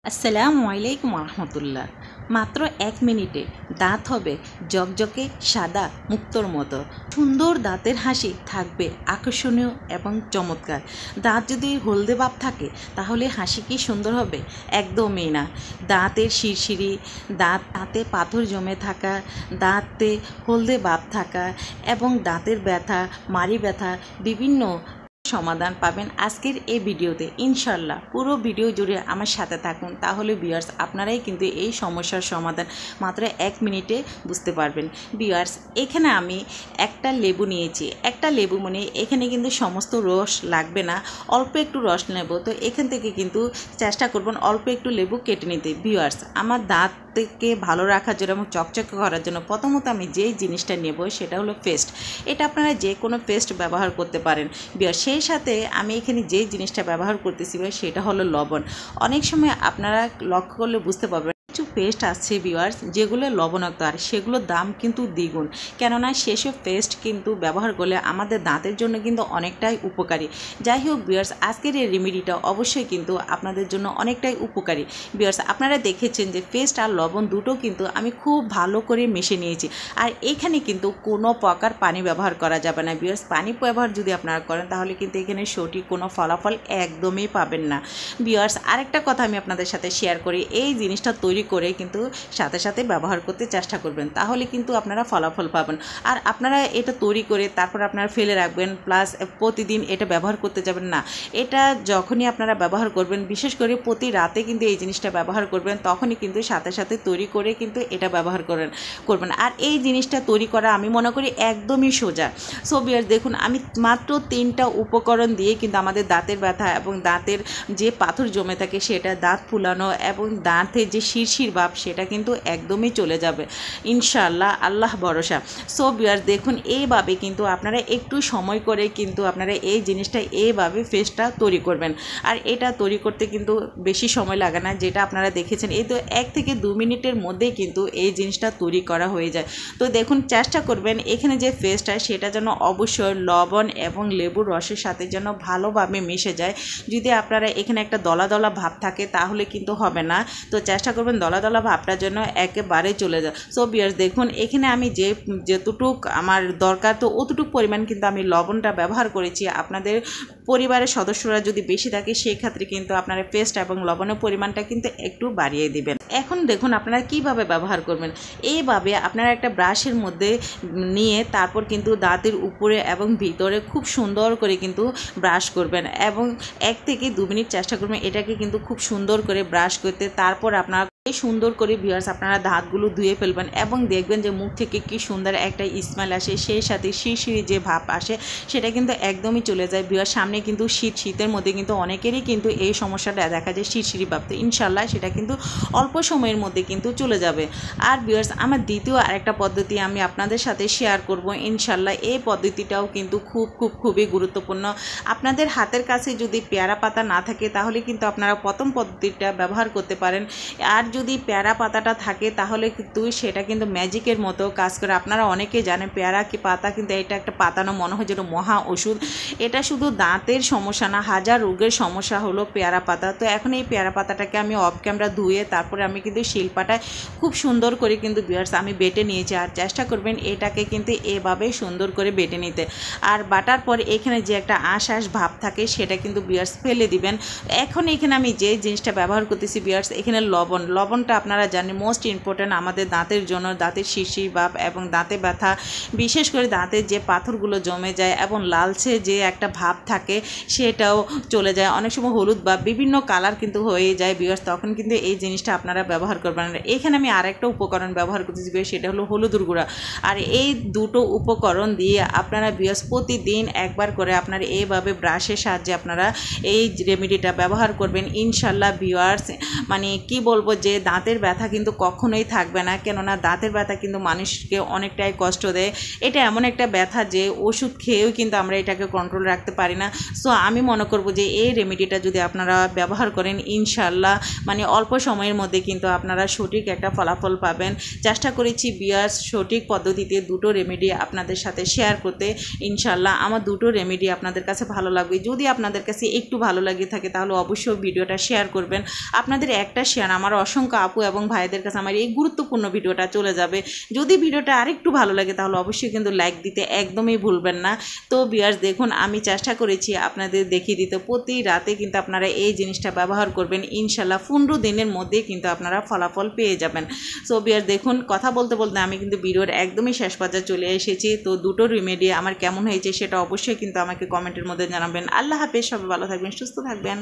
আসসালামু আলাইকুম রহমতুল্লাহ। মাত্র 1 মিনিটে দাঁত হবে জকজকে সাদা মুক্তোর মতো। সুন্দর দাঁতের হাসি থাকবে আকর্ষণীয় এবং চমৎকার। দাঁত যদি হলদে ভাব থাকে তাহলে হাসি কি সুন্দর হবে? একদমই না। দাঁতের শিরশিরি, দাঁতে পাথর জমে থাকা, দাঁতে হলদে ভাব থাকা এবং দাঁতের ব্যথা, মাড়ি ব্যথা বিভিন্ন সমাধান পাবেন আজকের এই ভিডিওতে। ইনশাল্লাহ পুরো ভিডিও জুড়ে আমার সাথে থাকুন, তাহলে ভিউয়ার্স আপনারাই কিন্তু এই সমস্যার সমাধান মাত্র 1 মিনিটে বুঝতে পারবেন। ভিউয়ার্স, এখানে আমি একটা লেবু নিয়েছি। একটা লেবু মানে এখানে কিন্তু সমস্ত রস লাগবে না, অল্প একটু রস নেব। তো এখান থেকে কিন্তু চেষ্টা করবেন অল্প একটু লেবু কেটে নিতে। ভিউয়ার্স, আমার দাঁতকে ভালো রাখার জন্য এবং চকচকে করার জন্য প্রথমত আমি যেই জিনিসটা নেব সেটা হলো পেস্ট। এটা আপনারা যে কোনো পেস্ট ব্যবহার করতে পারেন। ভিউয়ার্স, সেই সাথে আমি এখানে যে জিনিসটা ব্যবহার করতেছি সেটা হলো লবণ। অনেক সময় আপনারা লক্ষ্য করলে বুঝতে পারবেন কিছু পেস্ট আছে ভিউয়ার্স যেগুলো লবণাক্ত, আর সেগুলোর দাম কিন্তু দ্বিগুণ। কেননা সেসব পেস্ট কিন্তু ব্যবহার করলে আমাদের দাঁতের জন্য কিন্তু অনেকটাই উপকারী। যাই হোক ভিউয়ার্স, আজকের এই রেমেডিটা অবশ্যই কিন্তু আপনাদের জন্য অনেকটাই উপকারী। ভিউয়ার্স, আপনারা দেখেছেন যে পেস্ট আর লবণ দুটো কিন্তু আমি খুব ভালো করে মিশিয়ে নিয়েছি। আর এখানে কিন্তু কোনো প্রকার পানি ব্যবহার করা যাবে না। ভিউয়ার্স, পানি ব্যবহার যদি আপনারা করেন তাহলে কিন্তু এখানে সঠিক কোনো ফলাফল একদমই পাবেন না। ভিউয়ার্স, আরেকটা কথা আমি আপনাদের সাথে শেয়ার করি, এই জিনিসটা তৈরি করে কিন্তু সাথে সাথে ব্যবহার করতে চেষ্টা করবেন, তাহলে কিন্তু আপনারা ফলাফল পাবেন। আর আপনারা এটা তৈরি করে তারপর আপনারা ফেলে রাখবেন, প্লাস প্রতিদিন এটা ব্যবহার করতে যাবেন না। এটা যখনই আপনারা ব্যবহার করবেন, বিশেষ করে প্রতি রাতে কিন্তু এই জিনিসটা ব্যবহার করবেন, তখনই কিন্তু সাথে সাথে তৈরি করে কিন্তু এটা ব্যবহার করবেন। আর এই জিনিসটা তৈরি করা আমি মনে করি একদমই সোজা। সো ভিউয়ার্স, দেখুন আমি মাত্র 3টা উপকরণ দিয়ে কিন্তু আমাদের দাঁতের ব্যথা এবং দাঁতের যে পাথর জমে থাকে সেটা, দাঁত ফুলানো এবং দাঁতের যে শিরশির ভাব সেটা কিন্তু একদমই চলে যাবে ইনশাআল্লাহ, আল্লাহ ভরসা। সো ভিউয়ার্স, দেখুন এইভাবে কিন্তু আপনারা একটু সময় করে কিন্তু আপনারা এই জিনিসটা এইভাবে পেস্টটা তৈরি করবেন। আর এটা তৈরি করতে কিন্তু বেশি সময় লাগে না, যেটা আপনারা দেখেছেন এই তো 1 থেকে 2 মিনিটের মধ্যেই কিন্তু এই জিনিসটা তৈরি করা হয়ে যায়। তো দেখুন চেষ্টা করবেন এখানে যে পেস্টটা সেটা যেন অবশ্যই লবণ এবং লেবুর রসের সাথে যেন ভালোভাবে মিশে যায়। যদি আপনারা এখানে একটা দলা দলা ভাব থাকে তাহলে কিন্তু হবে না। তো চেষ্টা করবেন দলা দলা ভাবটা যেন একেবারে চলে যায়। সো ভিউয়ার্স, দেখুন এখানে আমি যেতটুক আমার দরকার তো অতটুক পরিমাণ কিন্তু আমি লবণটা ব্যবহার করেছি। আপনাদের পরিবারের সদস্যরা যদি বেশি থাকে সেই ক্ষেত্রে কিন্তু আপনারা পেস্ট এবং লবণের পরিমাণটা কিন্তু একটু বাড়িয়ে দিবেন। এখন দেখুন আপনারা কিভাবে ব্যবহার করবেন। এইভাবে আপনারা একটা ব্রাশের মধ্যে নিয়ে তারপর কিন্তু দাঁতের উপরে এবং ভিতরে খুব সুন্দর করে কিন্তু ব্রাশ করবেন এবং 1 থেকে 2 মিনিট চেষ্টা করবেন এটাকে কিন্তু খুব সুন্দর করে ব্রাশ করতে। তারপর আপনারা সুন্দর করে ভিউয়ার্স আপনারা দাঁতগুলো ধুয়ে ফেলবেন এবং দেখবেন যে মুখ থেকে কি সুন্দর একটা স্মেল আসে, সেই সাথে শিরশিরি যে ভাব আসে সেটা কিন্তু একদমই চলে যায়। ভিউয়ার্স, সামনে কিন্তু শীতের মধ্যে কিন্তু অনেকেরই কিন্তু এই সমস্যাটা দেখা যায়, শিরশিরি ভাব। তো ইনশাল্লাহ সেটা কিন্তু অল্প সময়ের মধ্যে কিন্তু চলে যাবে। আর ভিউয়ার্স, আমার দ্বিতীয় আরেকটা পদ্ধতি আমি আপনাদের সাথে শেয়ার করব ইনশাল্লাহ। এই পদ্ধতিটাও কিন্তু খুবই গুরুত্বপূর্ণ। আপনাদের হাতের কাছে যদি পেয়ারা পাতা না থাকে তাহলে কিন্তু আপনারা প্রথম পদ্ধতিটা ব্যবহার করতে পারেন। আর যদি পেয়ারা পাতাটা থাকে তাহলে কিন্তু সেটা কিন্তু ম্যাজিকের মতো কাজ করে। আপনারা অনেকে জানেন পেয়ারা কি পাতা কিন্তু এটা একটা পাতানো মনে হয় যেন মহা ওষুধ। এটা শুধু দাঁতের সমস্যা না, হাজার রোগের সমস্যা হলো পেয়ারা পাতা। তো এখন এই পেয়ারা পাতাটাকে আমি অফ ক্যামেরা ধুয়ে তারপরে আমি কিন্তু শিলপাটায় খুব সুন্দর করে কিন্তু ভিউয়ার্স আমি বেটে নিয়েছি। আর চেষ্টা করবেন এটাকে কিন্তু এভাবে সুন্দর করে বেটে নিতে। আর বাটার পর এখানে যে একটা আঁশ ভাব থাকে সেটা কিন্তু ভিউয়ার্স ফেলে দিবেন। এখন এখানে আমি যে জিনিসটা ব্যবহার করতেছি ভিউয়ার্স, এখানে লবণটা আপনারা জানেন মোস্ট ইম্পর্ট্যান্ট আমাদের দাঁতের জন্য। দাঁতের শিরশির ভাব এবং দাঁতে ব্যথা, বিশেষ করে দাঁতের যে পাথরগুলো জমে যায় এবং লালচে যে একটা ভাব থাকে সেটাও চলে যায়। অনেক সময় হলুদ বা বিভিন্ন কালার কিন্তু হয়ে যায় ভিউয়ার্স, তখন কিন্তু এই জিনিসটা আপনারা ব্যবহার করবেন। এখানে আমি আরেকটা উপকরণ ব্যবহার করতেছি সেটা হলো হলুদের গুঁড়া। আর এই দুটো উপকরণ দিয়ে আপনারা ভিউয়ার্স প্রতিদিন একবার করে আপনারা এইভাবে ব্রাশের সাহায্যে আপনারা এই রেমেডিটা ব্যবহার করবেন ইনশাল্লাহ। ভিউয়ার্স, মানে কি বলবো যে যে দাঁতের ব্যথা কিন্তু কখনোই থাকবে না, কেননা দাঁতের ব্যথা কিন্তু মানুষকে অনেকটাই কষ্ট দেয়। এটা এমন একটা ব্যথা যে ওষুধ খেয়েও কিন্তু আমরা এটাকে কন্ট্রোল রাখতে পারি না। সো আমি মনে করব যে এই রেমেডিটা যদি আপনারা ব্যবহার করেন, ইনশাল্লাহ মানে অল্প সময়ের মধ্যে কিন্তু আপনারা সঠিক একটা ফলাফল পাবেন। চেষ্টা করেছি ভিউয়ার্স সঠিক পদ্ধতিতে দুটো রেমেডি আপনাদের সাথে শেয়ার করতে। ইনশাল্লাহ আমার দুটো রেমেডি আপনাদের কাছে ভালো লাগবে। যদি আপনাদের কাছে একটু ভালো লাগে থাকে তাহলে অবশ্যই ভিডিওটা শেয়ার করবেন। আপনাদের একটা শেয়ার আমার অসংখ্য আপু এবং ভাইদের কাছে আমার এই গুরুত্বপূর্ণ ভিডিওটা চলে যাবে। যদি ভিডিওটা আরেকটু ভালো লাগে তাহলে অবশ্যই কিন্তু লাইক দিতে একদমই ভুলবেন না। তো ভিউয়ার্স দেখুন, আমি চেষ্টা করেছি আপনাদের দেখিয়ে দিতে। প্রতি রাতে কিন্তু আপনারা এই জিনিসটা ব্যবহার করবেন, ইনশাল্লাহ 15 দিনের মধ্যে কিন্তু আপনারা ফলাফল পেয়ে যাবেন। সো ভিউয়ার্স দেখুন, কথা বলতে বলতে আমি কিন্তু ভিডিওর একদমই শেষ পর্যায়ে চলে এসেছি। তো দুটো রেমেডি আমার কেমন হয়েছে সেটা অবশ্যই কিন্তু আমাকে কমেন্টের মধ্যে জানাবেন। আল্লাহ হাফেজ, সবাই ভালো থাকবেন, সুস্থ থাকবেন।